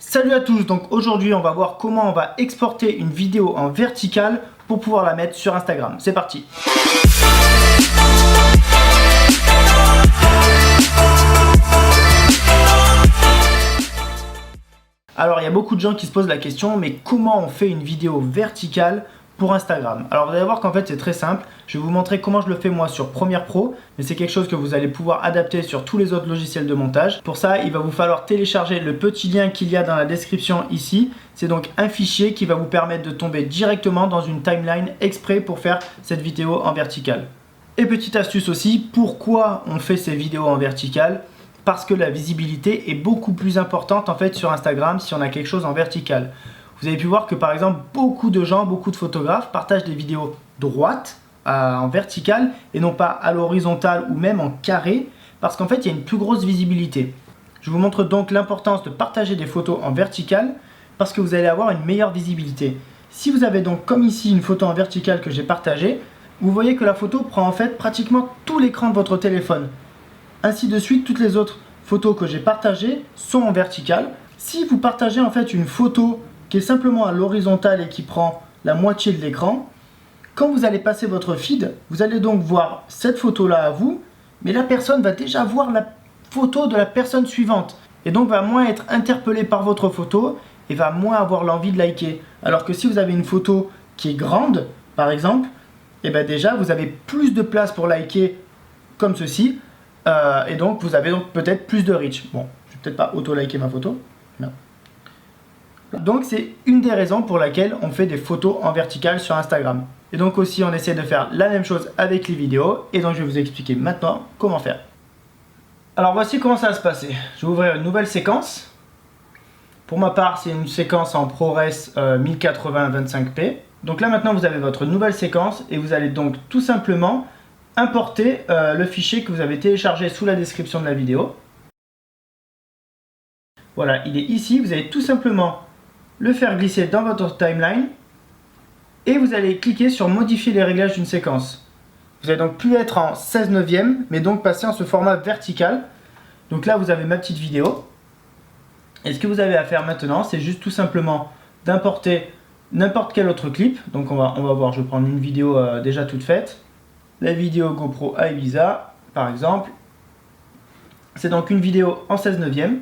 Salut à tous, donc aujourd'hui on va voir comment on va exporter une vidéo en verticale pour pouvoir la mettre sur Instagram. C'est parti. Alors il y a beaucoup de gens qui se posent la question, mais comment on fait une vidéo verticale pour Instagram? Alors vous allez voir qu'en fait c'est très simple. Je vais vous montrer comment je le fais moi sur Premiere Pro, mais c'est quelque chose que vous allez pouvoir adapter sur tous les autres logiciels de montage. Pour ça, il va vous falloir télécharger le petit lien qu'il y a dans la description ici. C'est donc un fichier qui va vous permettre de tomber directement dans une timeline exprès pour faire cette vidéo en verticale. Et petite astuce aussi, pourquoi on fait ces vidéos en verticale? Parce que la visibilité est beaucoup plus importante en fait sur Instagram si on a quelque chose en vertical. Vous avez pu voir que par exemple beaucoup de gens, beaucoup de photographes partagent des vidéos droites en verticale et non pas à l'horizontale ou même en carré parce qu'en fait il y a une plus grosse visibilité. Je vous montre donc l'importance de partager des photos en verticale parce que vous allez avoir une meilleure visibilité. Si vous avez donc comme ici une photo en verticale que j'ai partagée, vous voyez que la photo prend en fait pratiquement tout l'écran de votre téléphone. Ainsi de suite, toutes les autres photos que j'ai partagées sont en verticale. Si vous partagez en fait une photo qui est simplement à l'horizontale et qui prend la moitié de l'écran, quand vous allez passer votre feed, vous allez donc voir cette photo-là à vous, mais la personne va déjà voir la photo de la personne suivante et donc va moins être interpellée par votre photo et va moins avoir l'envie de liker. Alors que si vous avez une photo qui est grande, par exemple, et bien déjà vous avez plus de place pour liker comme ceci. Et donc vous avez donc peut-être plus de reach. Bon, je vais peut-être pas auto-liker ma photo. Non. Donc c'est une des raisons pour laquelle on fait des photos en verticale sur Instagram. Et donc aussi on essaie de faire la même chose avec les vidéos. Et donc je vais vous expliquer maintenant comment faire. Alors voici comment ça va se passer. Je vais ouvrir une nouvelle séquence. Pour ma part c'est une séquence en ProRes 1080 25p. Donc là maintenant vous avez votre nouvelle séquence et vous allez donc tout simplement importer le fichier que vous avez téléchargé sous la description de la vidéo. Voilà, il est ici. Vous allez tout simplement le faire glisser dans votre timeline et vous allez cliquer sur modifier les réglages d'une séquence. Vous allez donc plus être en 16/9, mais donc passer en ce format vertical. Donc là vous avez ma petite vidéo. Et ce que vous avez à faire maintenant, c'est juste tout simplement d'importer n'importe quel autre clip. Donc on va voir, je vais prendre une vidéo déjà toute faite. La vidéo GoPro à Ibiza, par exemple. C'est donc une vidéo en 16/9.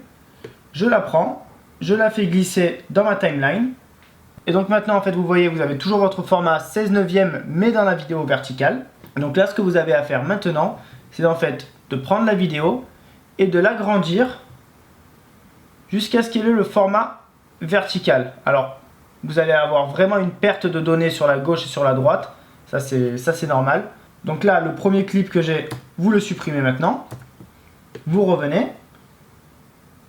Je la prends, je la fais glisser dans ma timeline. Et donc maintenant, en fait, vous voyez, vous avez toujours votre format 16/9, mais dans la vidéo verticale. Donc là, ce que vous avez à faire maintenant, c'est en fait de prendre la vidéo et de l'agrandir jusqu'à ce qu'il ait le format vertical. Alors, vous allez avoir vraiment une perte de données sur la gauche et sur la droite. Ça, c'est normal. Donc là, le premier clip que j'ai, vous le supprimez maintenant. Vous revenez.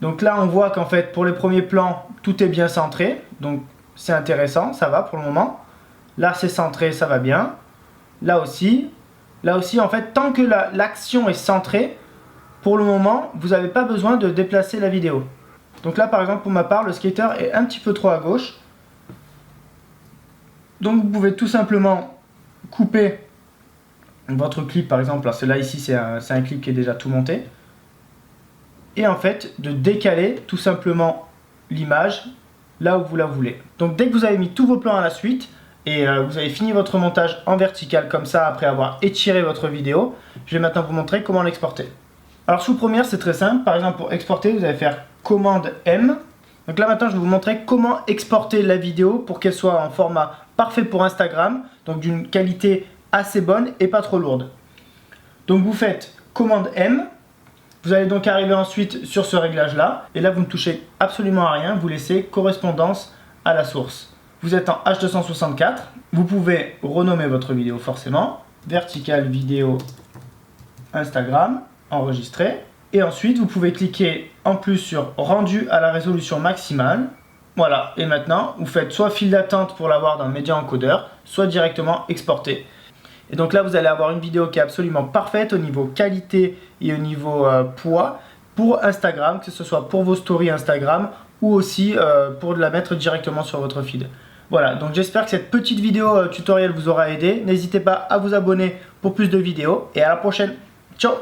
Donc là, on voit qu'en fait, pour les premiers plans, tout est bien centré. Donc c'est intéressant, ça va pour le moment. Là, c'est centré, ça va bien. Là aussi. Là aussi, en fait, tant que l'action est centrée, pour le moment, vous n'avez pas besoin de déplacer la vidéo. Donc là, par exemple, pour ma part, le skater est un petit peu trop à gauche. Donc vous pouvez tout simplement couper votre clip, par exemple, là ici c'est un clip qui est déjà tout monté, et en fait de décaler tout simplement l'image là où vous la voulez. Donc dès que vous avez mis tous vos plans à la suite et vous avez fini votre montage en vertical comme ça après avoir étiré votre vidéo, je vais maintenant vous montrer comment l'exporter. Alors sous Premiere c'est très simple. Par exemple pour exporter vous allez faire commande M. Donc là maintenant je vais vous montrer comment exporter la vidéo pour qu'elle soit en format parfait pour Instagram, donc d'une qualité assez bonne et pas trop lourde. Donc vous faites commande M, vous allez donc arriver ensuite sur ce réglage là, et là vous ne touchez absolument à rien, vous laissez correspondance à la source. Vous êtes en H264, vous pouvez renommer votre vidéo forcément, vertical vidéo Instagram, enregistrer, et ensuite vous pouvez cliquer en plus sur rendu à la résolution maximale. Voilà, et maintenant vous faites soit file d'attente pour l'avoir dans Media Encoder, soit directement exporter. Et donc là vous allez avoir une vidéo qui est absolument parfaite au niveau qualité et au niveau poids pour Instagram, que ce soit pour vos stories Instagram ou aussi pour la mettre directement sur votre feed. Voilà, donc j'espère que cette petite vidéo tutoriel vous aura aidé. N'hésitez pas à vous abonner pour plus de vidéos et à la prochaine. Ciao!